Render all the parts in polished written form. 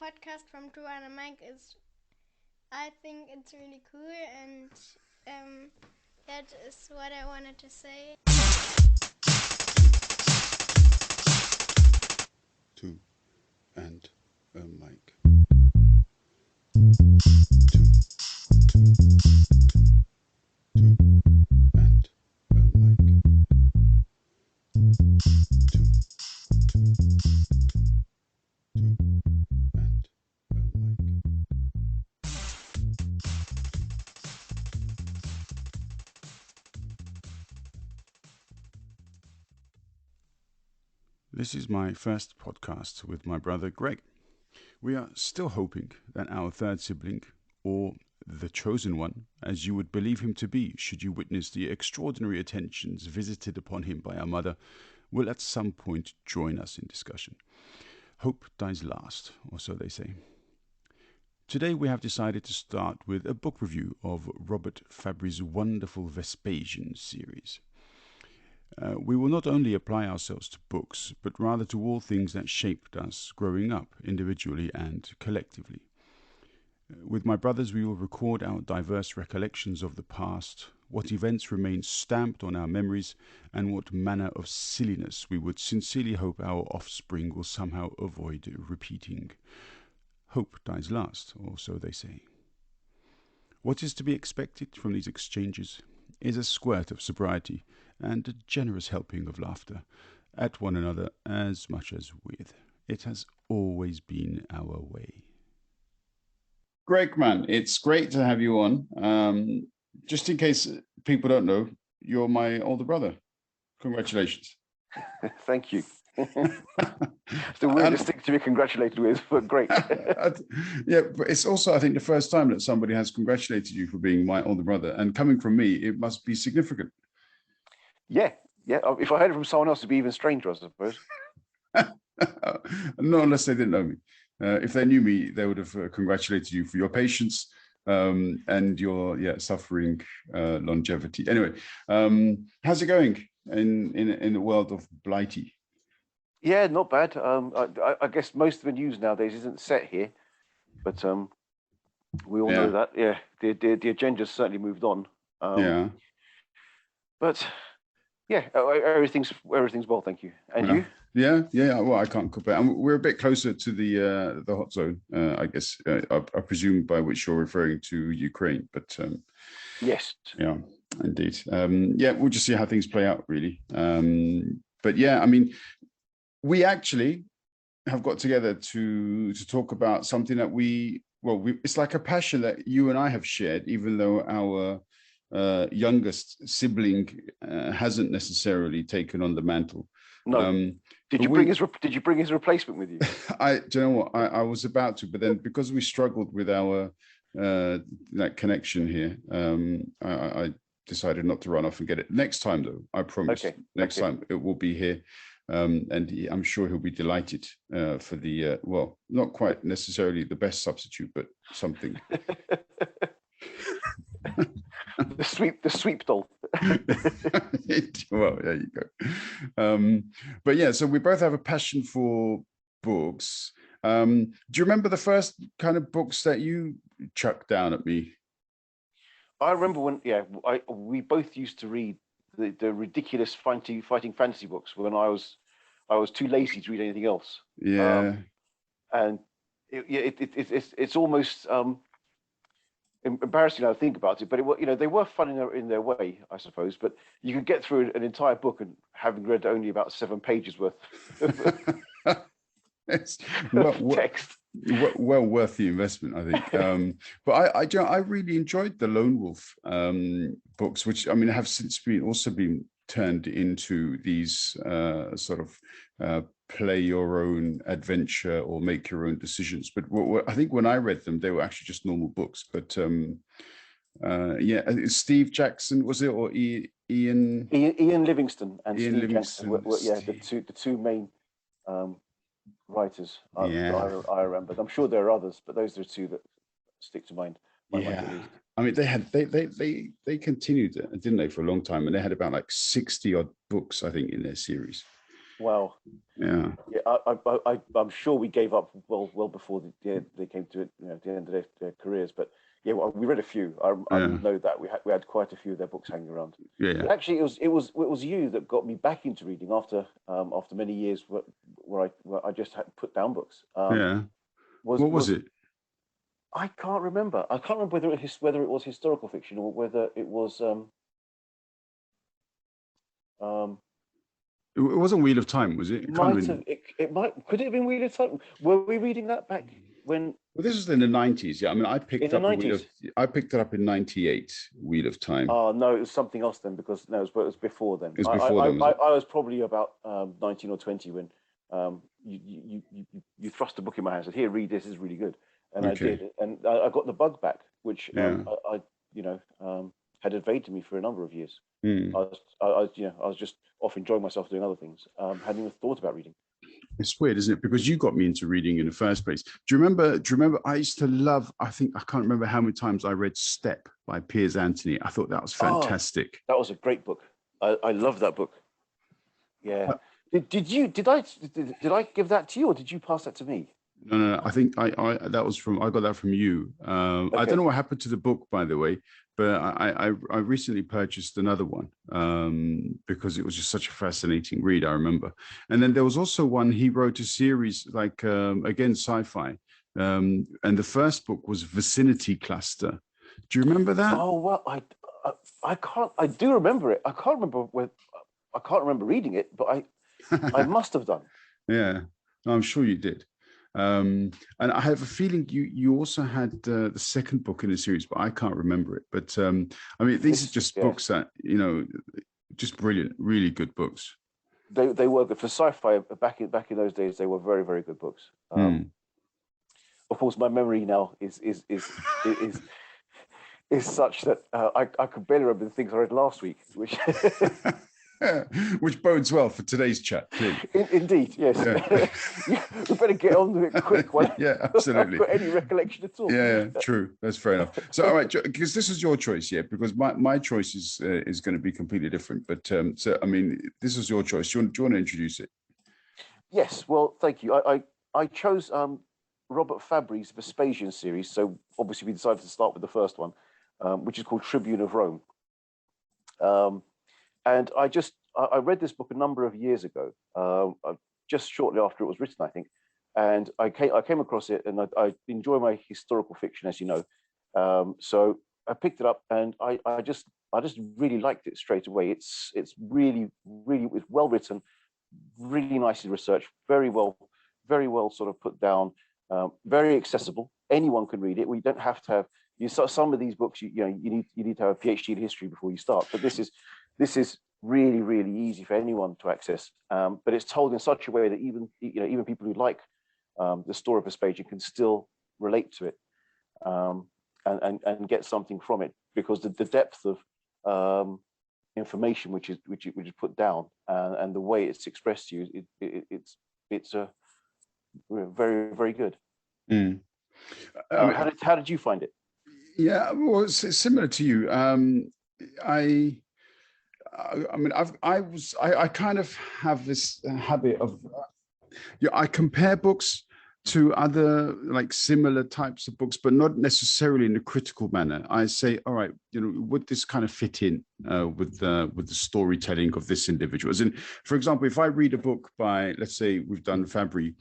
podcast from Drew and Mike is, I think it's really cool, and that is what I wanted to say. Two and a mic. This is my first podcast with my brother Greg. We are still hoping that our third sibling, or the chosen one, as you would believe him to be should you witness the extraordinary attentions visited upon him by our mother, will at some point join us in discussion. Hope dies last, or so they say. Today we have decided to start with a book review of Robert Fabbri's wonderful Vespasian series. We will not only apply ourselves to books, but rather to all things that shaped us growing up, individually and collectively. With my brothers, we will record our diverse recollections of the past, what events remain stamped on our memories, and what manner of silliness we would sincerely hope our offspring will somehow avoid repeating. Hope dies last, or so they say. What is to be expected from these exchanges is a squirt of sobriety and a generous helping of laughter at one another as much as with. It has always been our way. Greg, man, it's great to have you on. Just in case people don't know, you're my older brother. Congratulations. Thank you. It's the weirdest thing to be congratulated with, but great. Yeah, but it's also, I think, the first time that somebody has congratulated you for being my older brother. And coming from me, it must be significant. Yeah. If I heard it from someone else, it'd be even stranger, I suppose. Not unless they didn't know me. If they knew me, they would have congratulated you for your patience and your suffering longevity. Anyway, how's it going in the world of Blighty? Yeah, not bad. I guess most of the news nowadays isn't set here, but we all know that. Yeah, the agenda's certainly moved on. But yeah, everything's well, thank you. And you? Yeah. Well, I can't compare. And we're a bit closer to the hot zone, I guess. I presume by which you're referring to Ukraine, but yes. Yeah, indeed. We'll just see how things play out, really. But yeah, I mean, we actually have got together to talk about something that it's like a passion that you and I have shared, even though our youngest sibling hasn't necessarily taken on the mantle. No. Did you bring his replacement with you? Do you know what? I was about to, but then because we struggled with our that connection here, I decided not to run off and get it. Next time, though, I promise. Okay. Next time it will be here. And I'm sure he'll be delighted for the, not quite necessarily the best substitute, but something. the sweep doll. Well, there you go. But yeah, so we both have a passion for books. Do you remember the first kind of books that you chucked down at me? I remember when, we both used to read the ridiculous fighting fantasy books when I was too lazy to read anything else. Yeah. And it's almost embarrassing now to think about it, but they were fun in their way, I suppose. But you could get through an entire book and having read only about 7 pages worth It's text. Well worth the investment, I think. But I really enjoyed the Lone Wolf books, which I mean have since been turned into these sort of play your own adventure or make your own decisions. But I think when I read them, they were actually just normal books. But Steve Jackson, was it, or Ian Livingstone and Ian Steve Livingstone, Jackson were the two main writers I remember. I'm sure there are others, but those are the two that stick to mind. I mean, they continued, didn't they, for a long time, and they had about like 60 odd books, I think, in their series. Wow. Yeah. I'm sure we gave up well before they came to it, the end of their careers. But yeah, well, we read a few. I know that we had quite a few of their books hanging around. Yeah. But actually, it was you that got me back into reading after many years where I just had put down books. Yeah. What was it? I can't remember. I can't remember whether it was historical fiction or whether it was It wasn't Wheel of Time, was it? It might. Could it have been Wheel of Time? Were we reading that back when? Well, this was in the 90s. Yeah, I mean, I picked up I picked it up in 98. Wheel of Time. Oh no, it was something else then, because no, it was before then. It was before then. I was probably about 19 or 20 when you thrust a book in my hand and said, "Here, read this. Is really good," and I did, and I got the bug back, which had evaded me for a number of years. I was just off enjoying myself doing other things. Hadn't even thought about reading. It's weird, isn't it? Because you got me into reading in the first place. Do you remember? I used to love. I can't remember how many times I read Step by Piers Anthony. I thought that was fantastic. That was a great book. I love that book. Yeah. Did I give that to you, or did you pass that to me? No. I think I got that from you. Okay. I don't know what happened to the book, by the way, but I recently purchased another one because it was just such a fascinating read. I remember, and then there was also one he wrote a series like again sci-fi, and the first book was Vicinity Cluster. Do you remember that? Oh well, I can't. I do remember it. I can't remember reading it, but I must have done. Yeah, I'm sure you did. And I have a feeling you also had the second book in the series, but I can't remember it. But I mean, these are just books that just brilliant, really good books. They were good for sci-fi back in those days. They were very, very good books. Of course, my memory now is such that I could barely remember the things I read last week, which. Which bodes well for today's chat, clearly. Indeed, yes. Yeah. We better get on with it quick. Yeah, absolutely. I've got any recollection at all. Yeah, true. That's fair enough. So, all right, because this is your choice, yeah, because my choice is going to be completely different. But so, I mean, this is your choice. Do you want to introduce it? Yes. Well, thank you. I chose Robert Fabbri's Vespasian series. So obviously we decided to start with the first one, which is called Tribune of Rome. And I read this book a number of years ago, just shortly after it was written, I think. And I came across it, and I enjoy my historical fiction, as you know. So I picked it up, and I just really liked it straight away. It's really well written, really nicely researched, very well sort of put down, very accessible. Anyone can read it. We don't have to have some of these books. You need to have a PhD in history before you start. But this is really, really easy for anyone to access. But it's told in such a way that even people who like the story of Vespasian can still relate to it and get something from it, because the depth of information which is put down and the way it's expressed to you, it's very, very good. How did you find it? Yeah, well, it's similar to you. I mean, I kind of have this habit of, I compare books to other like similar types of books, but not necessarily in a critical manner. I say, all right, would this kind of fit in with the storytelling of this individual? As in, for example, if I read a book by, let's say we've done Fabbri,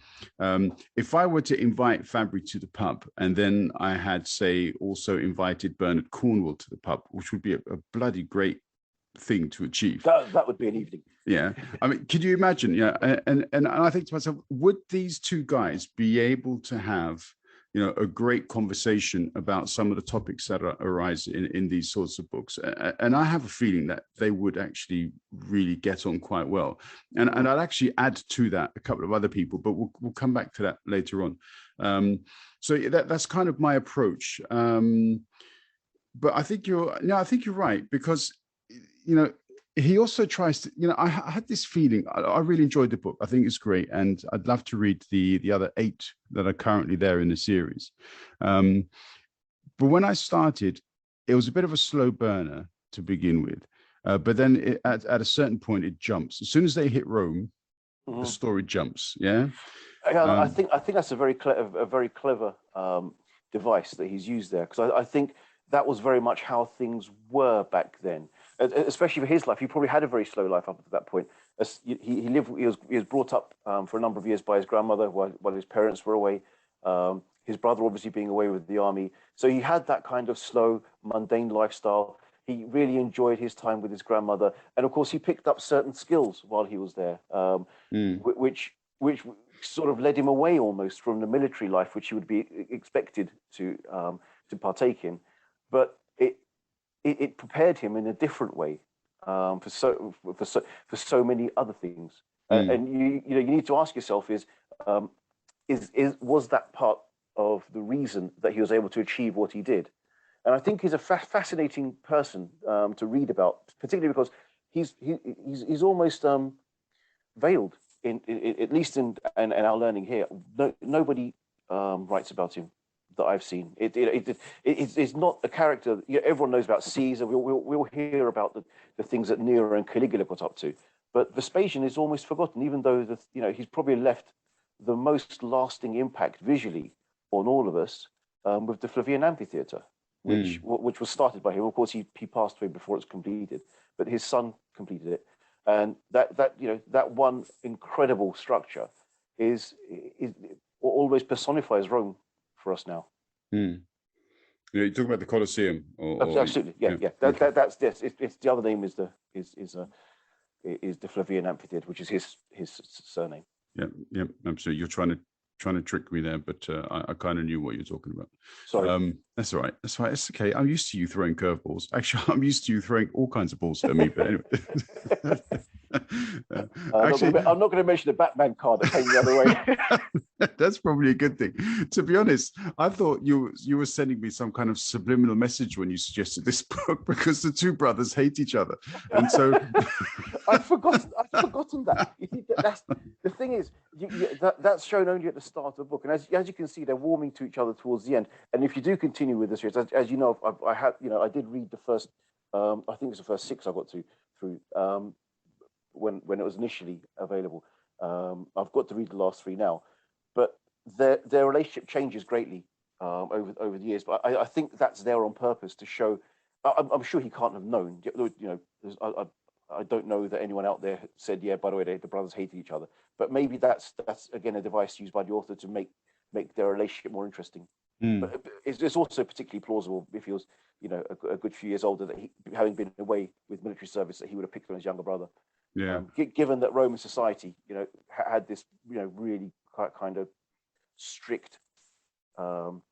if I were to invite Fabbri to the pub, and then I had, say, also invited Bernard Cornwell to the pub, which would be a bloody great thing to achieve. That would be an evening. Yeah, I mean, could you imagine? Yeah, and I think to myself, would these two guys be able to have, a great conversation about some of the topics that arise in these sorts of books? And I have a feeling that they would actually really get on quite well. And I'd actually add to that a couple of other people, but we'll come back to that later on. So that's kind of my approach. But I think you're right, because he also tries to, I had this feeling. I really enjoyed the book. I think it's great, and I'd love to read the other 8 that are currently there in the series. But when I started, it was a bit of a slow burner to begin with. But then at a certain point, it jumps. As soon as they hit Rome, the story jumps. Yeah. I think that's a very clever device that he's used there, because I think that was very much how things were back then, especially for his life. He probably had a very slow life up to that point. He was brought up for a number of years by his grandmother while his parents were away. His brother obviously being away with the army, so he had that kind of slow, mundane lifestyle. He really enjoyed his time with his grandmother, and of course, he picked up certain skills while he was there, which sort of led him away almost from the military life, which he would be expected to partake in. But it prepared him in a different way for so many other things. And you need to ask yourself was that part of the reason that he was able to achieve what he did? And I think he's a fascinating person to read about, particularly because he's almost veiled, at least in our learning here. Nobody writes about him that I've seen. It's not a character. Everyone knows about Caesar. We'll hear about the things that Nero and Caligula got up to, but Vespasian is almost forgotten, even though he's probably left the most lasting impact visually on all of us with the Flavian Amphitheatre, which was started by him. Of course, he passed away before it's completed, but his son completed it. And that one incredible structure is always personifies Rome for us now. You talk about the Colosseum, absolutely, yeah. That's this. It's the other name is the Flavian Amphitheatre, which is his surname. Yeah, absolutely. You're trying to trick me there, but I kind of knew what you're talking about. Sorry. That's all right. That's right. It's okay. I'm used to you throwing curveballs. Actually, I'm used to you throwing all kinds of balls at me. But anyway. I'm not going to mention the Batman card that came the other way. That's probably a good thing. To be honest, I thought you were sending me some kind of subliminal message when you suggested this book, because the two brothers hate each other, and so I've forgotten that. You see, that's the thing is that's shown only at the start of the book, and as you can see, they're warming to each other towards the end. And if you do continue with this series, as you know, I did read the first. I think it's the first 6 I got through when it was initially available. I've got to read the last 3 now, but their relationship changes greatly over the years. But I think that's there on purpose to show. I'm sure he can't have known. I don't know that anyone out there said, yeah, by the way, the brothers hated each other. But maybe that's again a device used by the author to make their relationship more interesting. But it's also particularly plausible if he was, a good few years older, that he, having been away with military service, that he would have picked on his younger brother. Yeah. Given that Roman society, had this, really kind of strict, everyone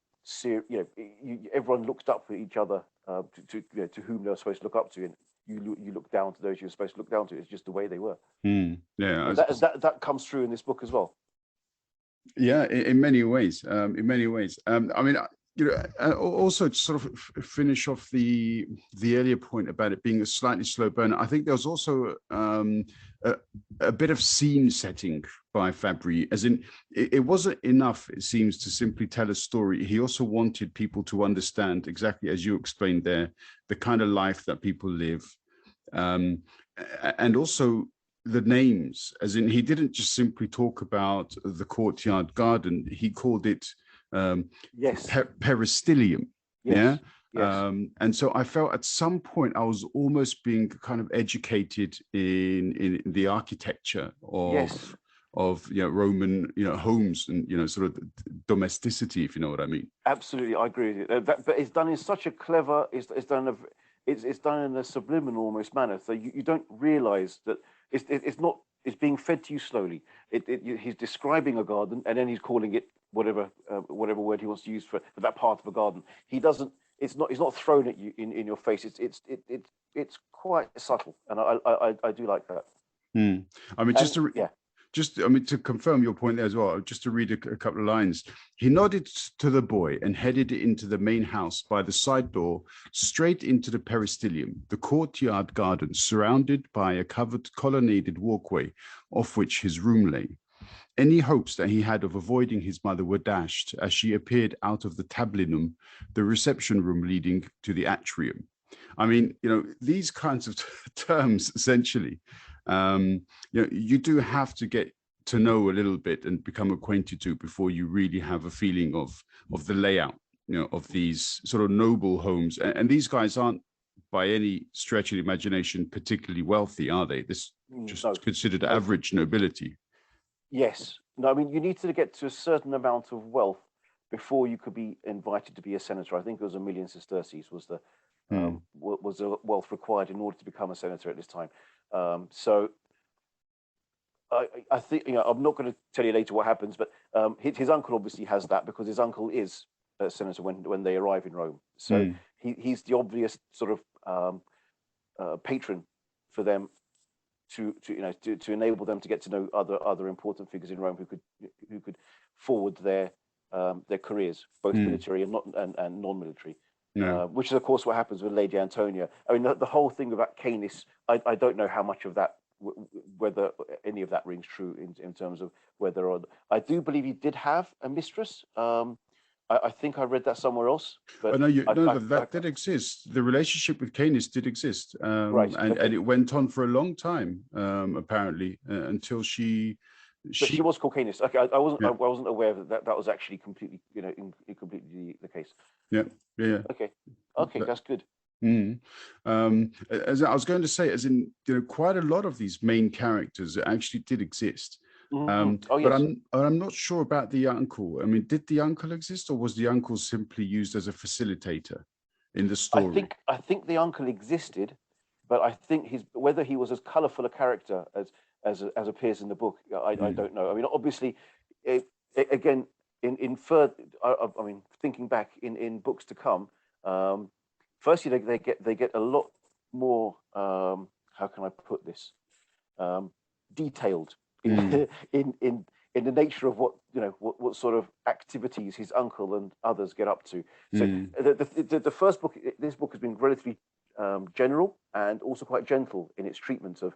looked up at each other to whom they were supposed to look up to, and you look down to those you're supposed to look down to. It's just the way they were. Yeah, that comes through in this book as well. Yeah, in many ways. I mean, also to sort of finish off the earlier point about it being a slightly slow burn, I think there was also a bit of scene setting by Fabbri, as in it wasn't enough, it seems, to simply tell a story. He also wanted people to understand, exactly as you explained there, the kind of life that people live, and also the names, as in he didn't just simply talk about the courtyard garden, he called it peristilium. Yes. And so I felt at some point I was almost being kind of educated in the architecture of Roman homes and sort of domesticity, if you know what I mean. Absolutely, I agree with you. But it's done in such a clever, it's done in a subliminal almost manner, so you don't realize that it's being fed to you slowly. He's describing a garden, and then he's calling it whatever word he wants to use for that part of a garden. He doesn't. It's not thrown at you in your face. It's quite subtle, and I do like that. I mean, to confirm your point there as well, just to read a couple of lines. He nodded to the boy and headed into the main house by the side door, straight into the peristilium, the courtyard garden, surrounded by a covered colonnaded walkway, off which his room lay. Any hopes that he had of avoiding his mother were dashed as she appeared out of the tablinum, the reception room leading to the atrium. I mean, these kinds of terms, essentially, you do have to get to know a little bit and become acquainted to before you really have a feeling of the layout, of these sort of noble homes. And these guys aren't by any stretch of the imagination particularly wealthy, are they? This just considered average nobility. Yes. No, I mean, you need to get to a certain amount of wealth before you could be invited to be a senator. I think it was 1 million sesterces was the wealth required in order to become a senator at this time. So I think, I'm not going to tell you later what happens, but his uncle obviously has that, because his uncle is a senator when they arrive in Rome. So he's the obvious sort of patron for them to enable them to get to know other important figures in Rome who could forward their careers, both military and non-military. Which is of course what happens with Lady Antonia. I mean, the whole thing about Canis, I don't know how much of that, whether any of that rings true in terms of whether or I do believe he did have a mistress. I think I read that somewhere else. But that did exist. The relationship with Canis did exist, right? And it went on for a long time, apparently, until she was called Canis. Okay, I wasn't aware that that was actually completely, completely the case. Yeah. Okay, that's good. As I was going to say, as in, quite a lot of these main characters actually did exist. Yes. But I'm not sure about the uncle. I mean, did the uncle exist, or was the uncle simply used as a facilitator in the story? I think the uncle existed, but I think whether he was as colourful a character as appears in the book, I don't know. I mean, obviously, again, thinking back in books to come, firstly they get a lot more. How can I put this? Detailed in the nature of what sort of activities his uncle and others get up to. So the first book, this book has been relatively general and also quite gentle in its treatment of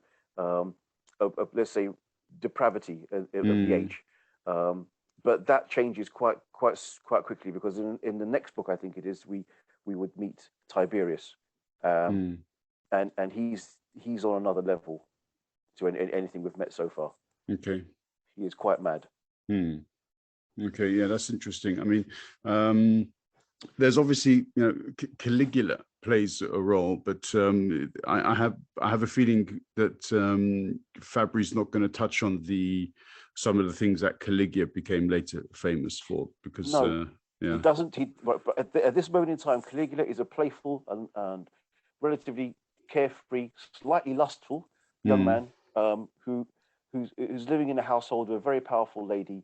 let's say depravity of the age. But that changes quite quickly, because in the next book, I think it is, we would meet Tiberius, and he's on another level to anything we've met so far. Okay, he is quite mad. Okay, yeah, that's interesting. I mean, there's obviously Caligula plays a role, but I have a feeling that Fabbri's not going to touch on some of the things that Caligula became later famous for, because he doesn't. But at this moment in time, Caligula is a playful and relatively carefree, slightly lustful young man who's living in a household with a very powerful lady.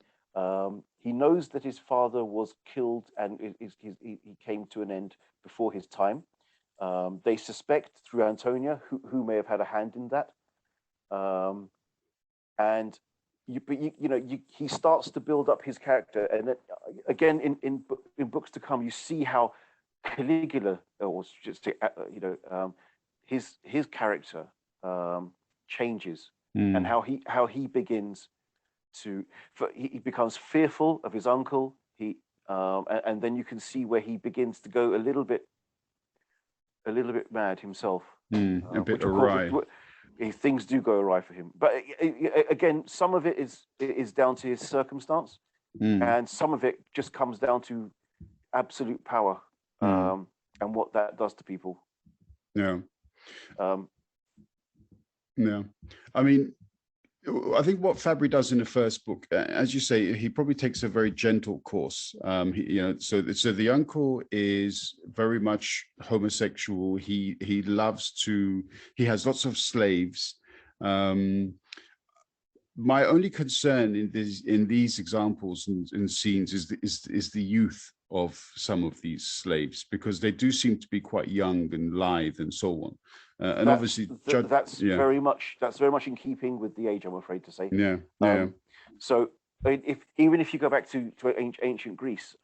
He knows that his father was killed and he came to an end before his time. They suspect through Antonia, who may have had a hand in that. And he starts to build up his character, and then, again in books to come, you see how Caligula, or just his character changes, and how he begins he becomes fearful of his uncle. And then you can see where he begins to go a little bit mad himself. A bit awry. Things do go awry for him, but again, some of it is down to his circumstance, and some of it just comes down to absolute power, and what that does to people. Yeah. I mean, I think what Fabbri does in the first book, as you say, he probably takes a very gentle course. So the uncle is very much homosexual. He has lots of slaves. My only concern in these examples and scenes is the youth of some of these slaves, because they do seem to be quite young and lithe and so on. And obviously that's very much in keeping with the age, I'm afraid to say. So even if you go back to ancient Greece,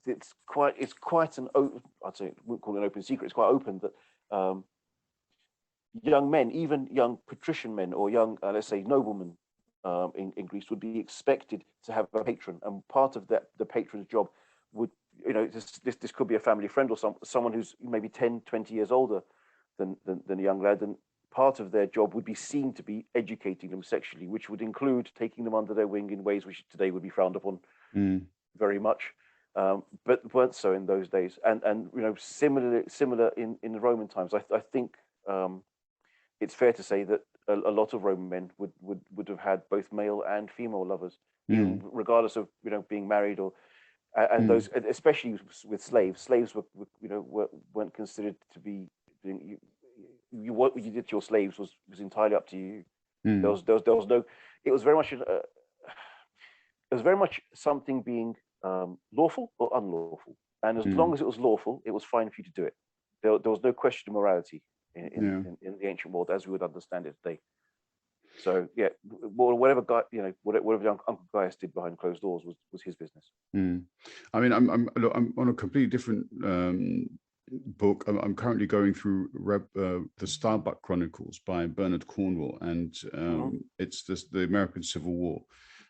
it's quite an open, I'd say, I wouldn't call it an open secret, it's quite open that young men, even young patrician men or young let's say noblemen in Greece, would be expected to have a patron, and part of the patron's job would, this could be a family friend or someone who's maybe 10, 20 years older than a young lad, and part of their job would be seen to be educating them sexually, which would include taking them under their wing in ways which today would be frowned upon very much, but weren't so in those days. And similar in the Roman times. I think it's fair to say that a lot of Roman men would have had both male and female lovers, regardless of being married or. And those, especially with slaves, weren't considered to be. What you did to your slaves was entirely up to you. There was no. It was very much something being lawful or unlawful, and as long as it was lawful, it was fine for you to do it. There was no question of morality in the ancient world as we would understand it today. So yeah, whatever whatever Uncle Gaius did behind closed doors was his business. I mean, I'm on a completely different book. I'm currently going through the Starbuck Chronicles by Bernard Cornwell, and it's the American Civil War.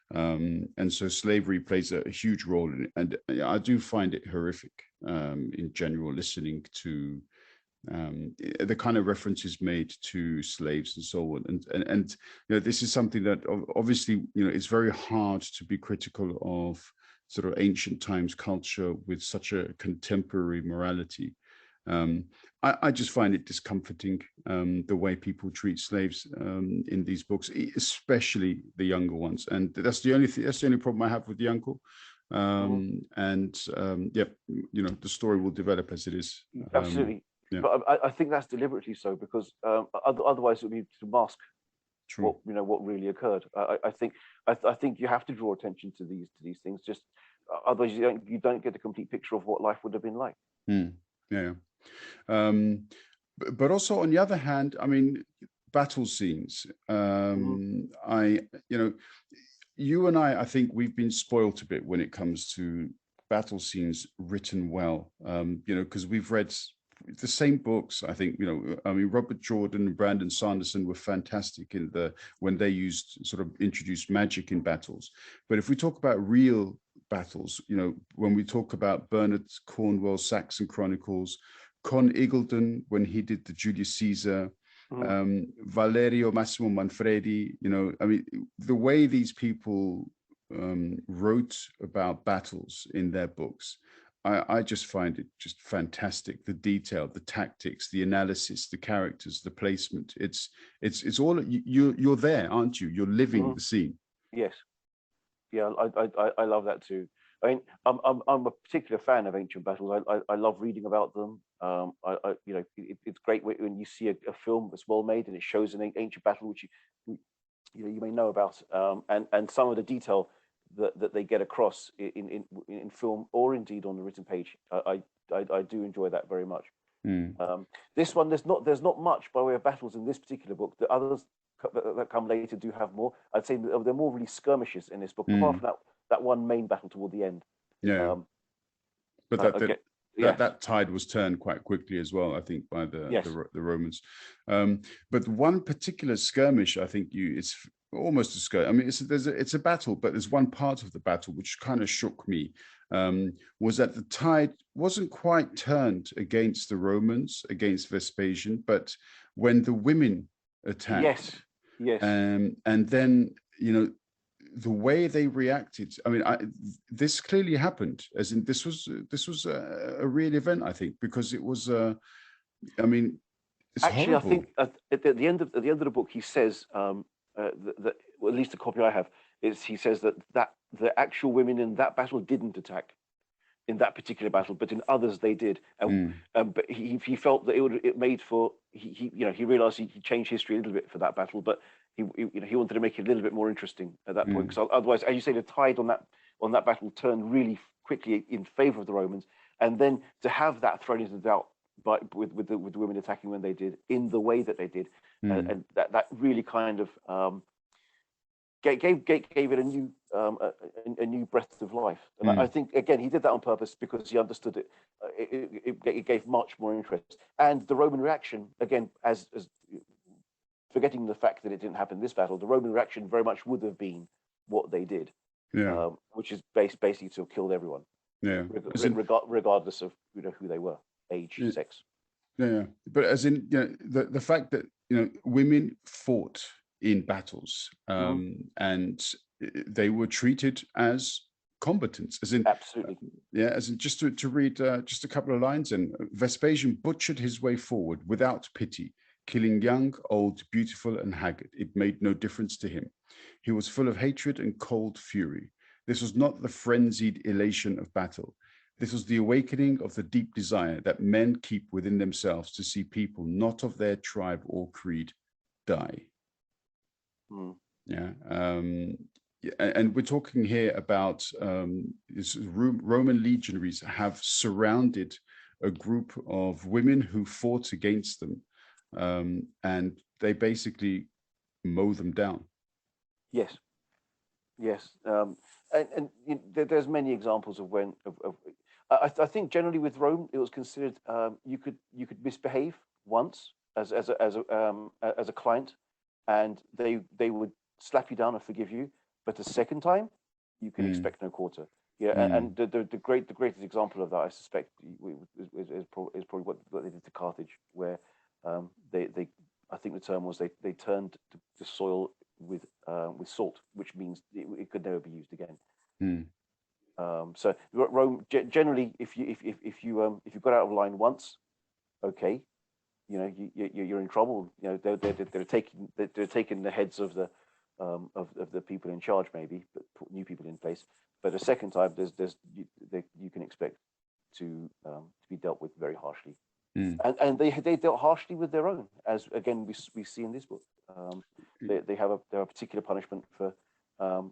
And so slavery plays a huge role in it, and I do find it horrific in general, listening to the kind of references made to slaves and so on, and this is something that obviously it's very hard to be critical of sort of ancient times culture with such a contemporary morality. I just find it discomforting, the way people treat slaves in these books, especially the younger ones, and that's the only problem I have with the uncle. And the story will develop as it is. Absolutely. But I think that's deliberately so, because otherwise it would be to mask what really occurred. I think you have to draw attention to these things. Just otherwise you don't get a complete picture of what life would have been like. But also on the other hand, I mean, battle scenes. You and I think we've been spoilt a bit when it comes to battle scenes written well. Because we've read the same books. I think Robert Jordan and Brandon Sanderson were fantastic when they introduced magic in battles. But if we talk about real battles, when we talk about Bernard Cornwell's Saxon Chronicles, Con Eagledon when he did the Julius Caesar, Valerio Massimo Manfredi, the way these people wrote about battles in their books, I just find it just fantastic. The detail, the tactics, the analysis, the characters, the placement. It's all you're there, aren't you? You're living the scene. Yes. Yeah, I love that too. I mean, I'm a particular fan of ancient battles. I love reading about them. It's great when you see a film that's well made and it shows an ancient battle which you may know about, and some of the detail that they get across in film or indeed on the written page. I do enjoy that very much. This one, there's not much by way of battles in this particular book. The others that come later do have more. I'd say they're more really skirmishes in this book, apart from that one main battle toward the end. But that tide was turned quite quickly as well, I think, by the Romans. But one particular skirmish, I think it's almost a skirmish. I mean, it's a battle, but there's one part of the battle which kind of shook me. Was that the tide wasn't quite turned against the Romans, against Vespasian, but when the women attacked. Yes. And then the way they reacted. I mean, this clearly happened. As in, this was a real event, I think, because it was. It's actually horrible. I think at the end of the book, he says that at least the copy I have is he says that the actual women in that battle didn't attack in that particular battle, but in others they did. But he felt that it made for he realized he changed history a little bit for that battle, but he wanted to make it a little bit more interesting at that point, because otherwise, as you say, the tide on that battle turned really quickly in favor of the Romans, and then to have that thrown into doubt with the women attacking when they did in the way that they did, and that really kind of gave it a new breath of life. And I think again he did that on purpose because he understood it. It gave much more interest, and the Roman reaction again, as forgetting the fact that it didn't happen in this battle, the Roman reaction very much would have been what they did, which is basically to have killed everyone, regardless of who they were, age, sex. Yeah, but as in, the fact that women fought in battles, and they were treated as combatants, as in, Absolutely. as in, just to read just a couple of lines. And Vespasian butchered his way forward without pity, killing young, old, beautiful, and haggard. It made no difference to him. He was full of hatred and cold fury. This was not the frenzied elation of battle. This was the awakening of the deep desire that men keep within themselves to see people not of their tribe or creed die. Yeah. And we're talking here about Roman legionaries have surrounded a group of women who fought against them, and they basically mow them down. Yes. And there's many examples of when I think generally with Rome it was considered you could misbehave once as a client, and they would slap you down and forgive you, but the second time you can expect no quarter. And the greatest example of that, I suspect, is probably what they did to Carthage, where they I think the term was they turned the soil with salt, which means it could never be used again. So Rome generally, if you got out of line once, okay, you're in trouble. They're taking the heads of the people in charge, maybe, but put new people in place. But the second time, you can expect to be dealt with very harshly. And they dealt harshly with their own, as again we see in this book. They have a particular punishment for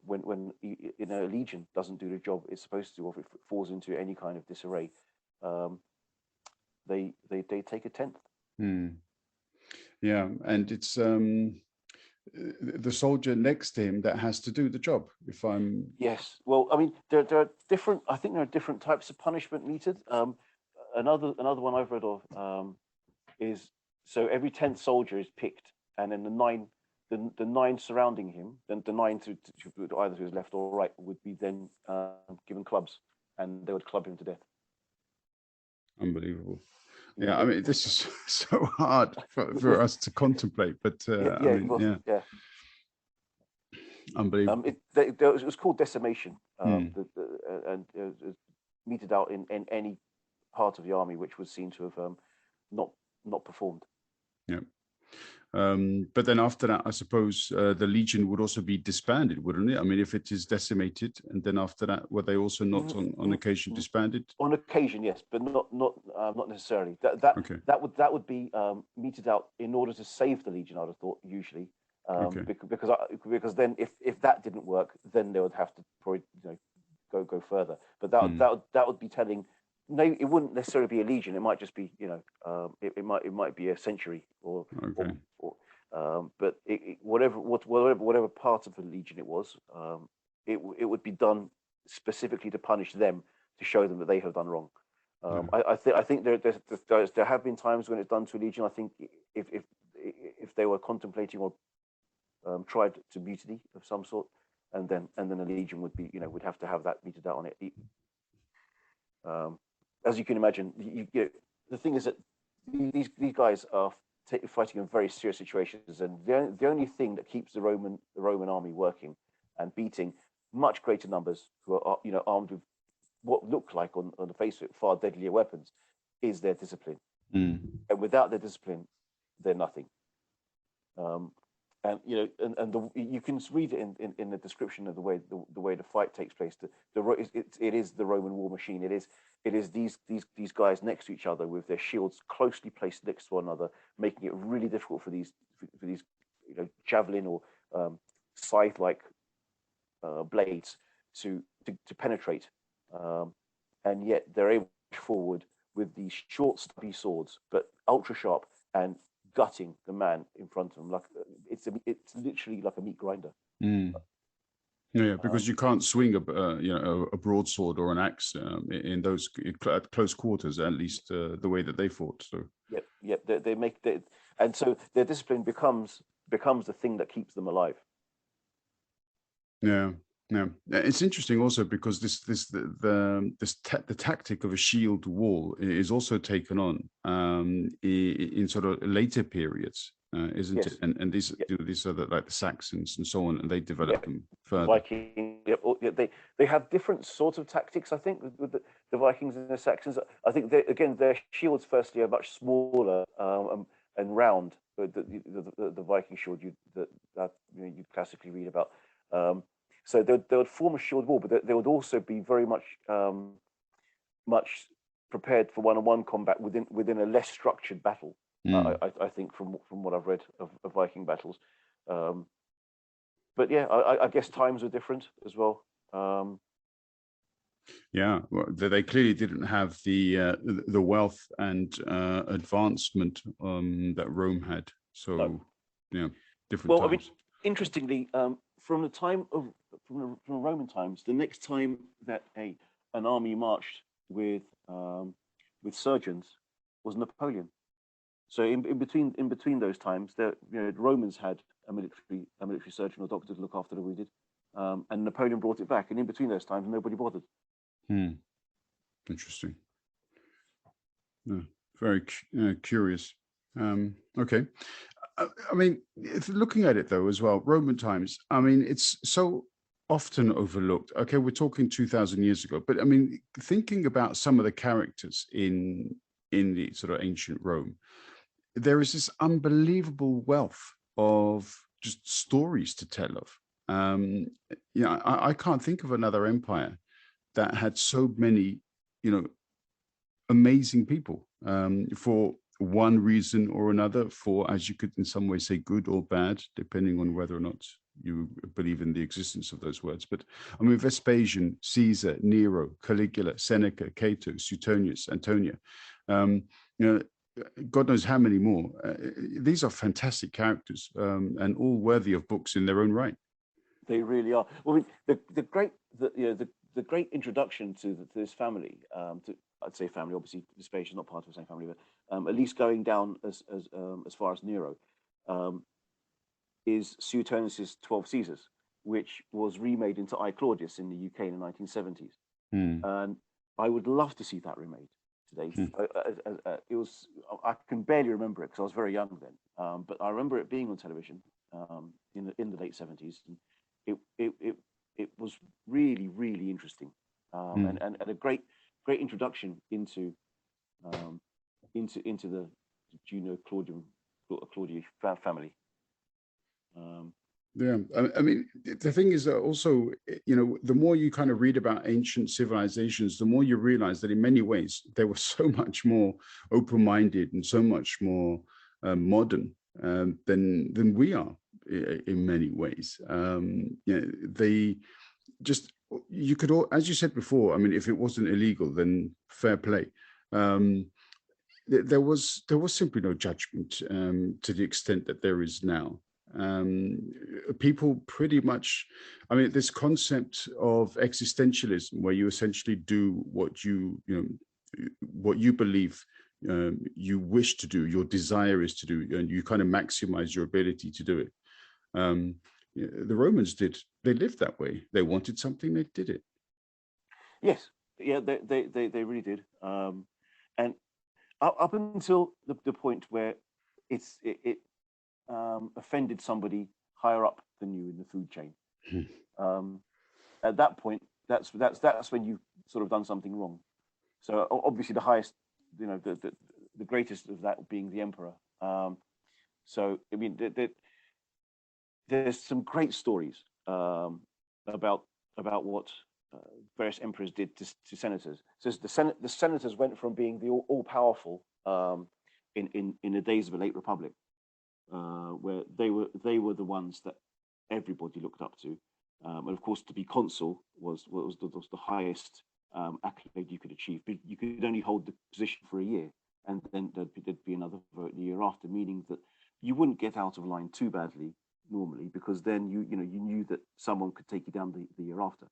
when a legion doesn't do the job it's supposed to, or if it falls into any kind of disarray, they take a tenth. Yeah, and it's the soldier next to him that has to do the job. Yes, well, I mean, there are different. I think there are different types of punishment meted. Another one I've read of is, so every 10th soldier is picked, and then the nine surrounding him, then the nine to either to his left or right, would be then given clubs, and they would club him to death. Unbelievable. Yeah, I mean, this is so hard for us to contemplate, but unbelievable. It was called decimation, and it was meted out in any part of the army which was seen to have not performed. Yeah. But then after that, I suppose the legion would also be disbanded, wouldn't it? I mean, if it is decimated, and then after that, were they also not on occasion disbanded? On occasion, yes, but not necessarily. That would be meted out in order to save the legion, I'd have thought, usually, because then if that didn't work, then they would have to probably go further. But that would be telling. No, it wouldn't necessarily be a legion. It might just be, it might be a century or but whatever part of the legion it was, it would be done specifically to punish them, to show them that they have done wrong. I think there have been times when it's done to a legion. I think if they were contemplating or tried to mutiny of some sort, and then a legion would be, would have to have that meted out on it. As you can imagine, the thing is that these guys are fighting in very serious situations, and the only thing that keeps the Roman army working and beating much greater numbers who are armed with what look like on the face of it far deadlier weapons is their discipline. And without their discipline, they're nothing. And you can read it in the description of the way the fight takes place. It is the Roman war machine. It is these guys next to each other with their shields closely placed next to one another, making it really difficult for these javelin or scythe-like blades to penetrate, and yet they're able to push forward with these short, stubby swords, but ultra sharp, and gutting the man in front of them. Like it's literally like a meat grinder. Yeah, because you can't swing a broadsword or an axe in those at close quarters, at least the way that they fought. So yep. They make it, and so their discipline becomes the thing that keeps them alive. Yeah, Yeah, it's interesting also because the tactic of a shield wall is also taken on in sort of later periods, isn't it? Yes. And these Yeah. these are like the Saxons and so on, and they Yeah. develop them The further. Viking. Yeah, they have different sorts of tactics. I think with the Vikings and the Saxons. I think again their shields firstly are much smaller and round. The Viking shield that you classically read about. So they would form a shield wall, but they would also be very much prepared for one-on-one combat within a less structured battle. I think from what I've read of Viking battles. But yeah, I guess times are different as well. Yeah, well, they clearly didn't have the wealth and advancement that Rome had. So, No. yeah, different Well, I mean, times. interestingly, from the Roman times, the next time that an army marched with surgeons was Napoleon. So in between those times, the Romans had a military surgeon or doctor to look after the wounded, and Napoleon brought it back. And in between those times, nobody bothered. Interesting. Yeah, very curious. Okay. I mean, if looking at it though as well, Roman times, I mean, it's so often overlooked. Okay, we're talking 2000 years ago, but I mean, thinking about some of the characters in the sort of ancient Rome, there is this unbelievable wealth of just stories to tell of. I can't think of another empire that had so many, amazing people for one reason or another, for, as you could in some way say, good or bad, depending on whether or not you believe in the existence of those words. But I mean, Vespasian, Caesar, Nero, Caligula, Seneca, Cato, Suetonius, Antonia, God knows how many more. These are fantastic characters and all worthy of books in their own right. They really are. Well, I mean, the great introduction to this family, I'd say family, obviously Vespasian is not part of the same family, but at least going down as far as Nero, is Suetonius's 12 Caesars, which was remade into I Claudius in the UK in the 1970s. And I would love to see that remade today. It was, I can barely remember it because I was very young then, but I remember it being on television in the late 70s. It was really, really interesting, and a great introduction into the Juno Claudia family. Yeah, I mean, the thing is that also, the more you kind of read about ancient civilizations, the more you realize that in many ways they were so much more open-minded and so much more modern than we are in many ways. They just, you could, as you said before, I mean, if it wasn't illegal, then fair play. There was simply no judgment to the extent that there is now. People pretty much, I mean, this concept of existentialism, where you essentially do what you believe you wish to do, your desire is to do, and you kind of maximize your ability to do it. The Romans they lived that way. They wanted something, they did it. Yes, yeah, they really did. And up until the point where it offended somebody higher up than you in the food chain. At that point, that's when you've sort of done something wrong. So obviously the highest, the greatest of that being the emperor. So I mean, there's some great stories about what various emperors did to senators. So the senators went from being the all powerful in the days of the late republic, where they were the ones that everybody looked up to, and of course to be consul was the highest accolade you could achieve. But you could only hold the position for a year, and then there'd be another vote the year after, meaning that you wouldn't get out of line too badly normally, because then you knew that someone could take you down the year after.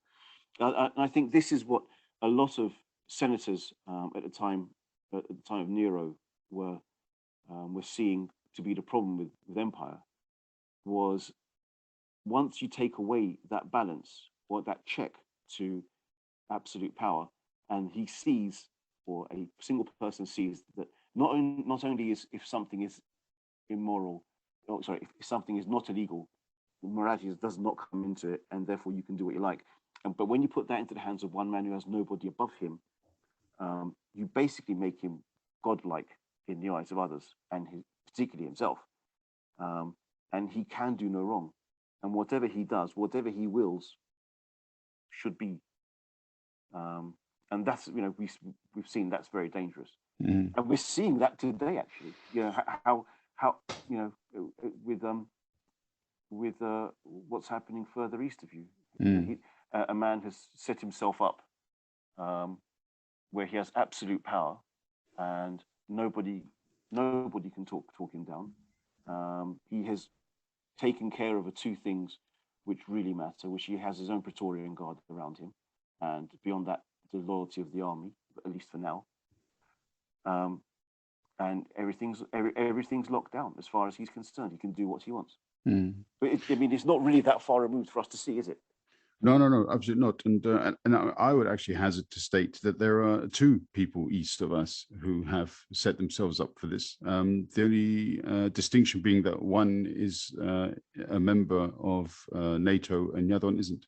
And I think this is what a lot of senators at the time of Nero were seeing to be the problem with empire, was once you take away that balance or that check to absolute power, and he sees, or a single person sees, that not only is if something is immoral, if something is not illegal, morality does not come into it, and therefore you can do what you like. But when you put that into the hands of one man who has nobody above him, you basically make him godlike in the eyes of others, and particularly himself. And he can do no wrong. And whatever he does, whatever he wills, should be. And that's, we've seen that's very dangerous. And we're seeing that today, actually. How with what's happening further east of you. A man has set himself up where he has absolute power, and nobody can talk him down. He has taken care of the two things which really matter, which he has his own Praetorian Guard around him, and beyond that, the loyalty of the army, at least for now. And everything's locked down as far as he's concerned. He can do what he wants. But it's not really that far removed for us to see, is it? No, absolutely not. And I would actually hazard to state that there are two people east of us who have set themselves up for this. The only distinction being that one is a member of NATO and the other one isn't.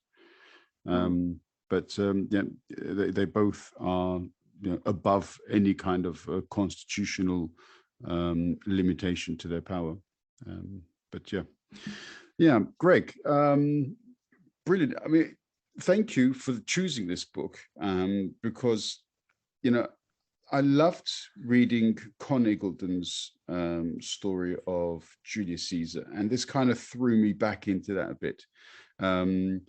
But they both are above any kind of constitutional limitation to their power. But yeah, Greg. Brilliant. I mean, thank you for choosing this book, because, I loved reading Con Eagleton's story of Julius Caesar, and this kind of threw me back into that a bit. And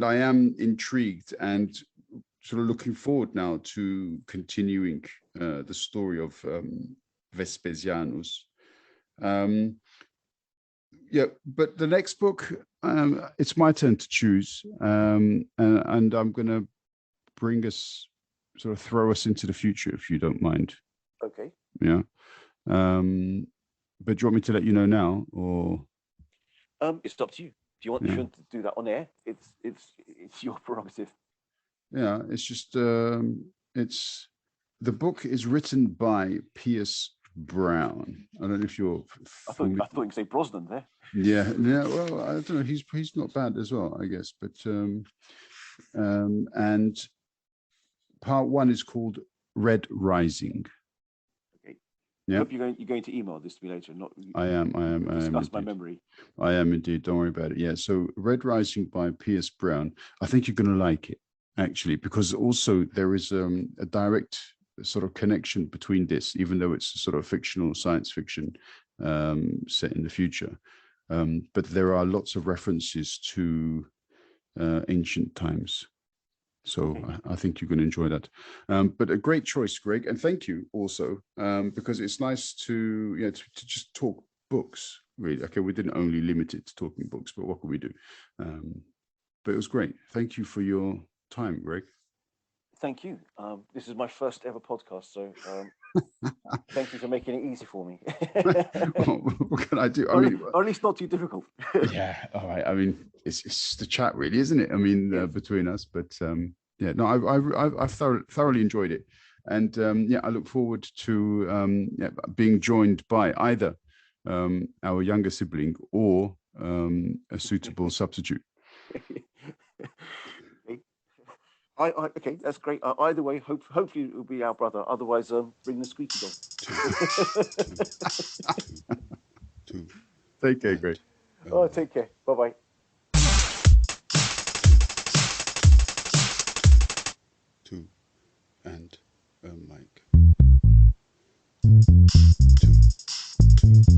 I am intrigued and sort of looking forward now to continuing the story of Vespasianus. But the next book, it's my turn to choose, and I'm going to throw us into the future, if you don't mind. Okay. Yeah. But do you want me to let you know now, or? It's up to you. If you want to do that on air, it's your prerogative. Yeah, it's just the book is written by Pierce Brown. I don't know if you're. I thought you could say Brosnan there. Yeah. Well, I don't know. He's not bad as well, I guess. But and part one is called Red Rising. Okay. Yeah. I hope you're going to email this to me later. I am. Discuss my memory. I am indeed. Don't worry about it. Yeah. So Red Rising by Pierce Brown. I think you're going to like it, actually, because also there is a direct sort of connection between this, even though it's a sort of fictional science fiction set in the future. But there are lots of references to ancient times. So I think you're going to enjoy that. But a great choice, Greg. And thank you also, because it's nice to just talk books, really. Okay, we didn't only limit it to talking books, but what could we do? But it was great. Thank you for your time, Greg. Thank you. This is my first ever podcast, so thank you for making it easy for me. What can I do? Or at least not too difficult. Yeah, all right. I mean, it's just a chat, really, isn't it? I mean, between us. But I've thoroughly enjoyed it, and I look forward to being joined by either our younger sibling or a suitable substitute. Okay, that's great. Either way, hopefully it will be our brother. Otherwise, bring the squeaky dog. Two. Take care, Greg. Take care. Bye-bye. Two. And a mic. Two.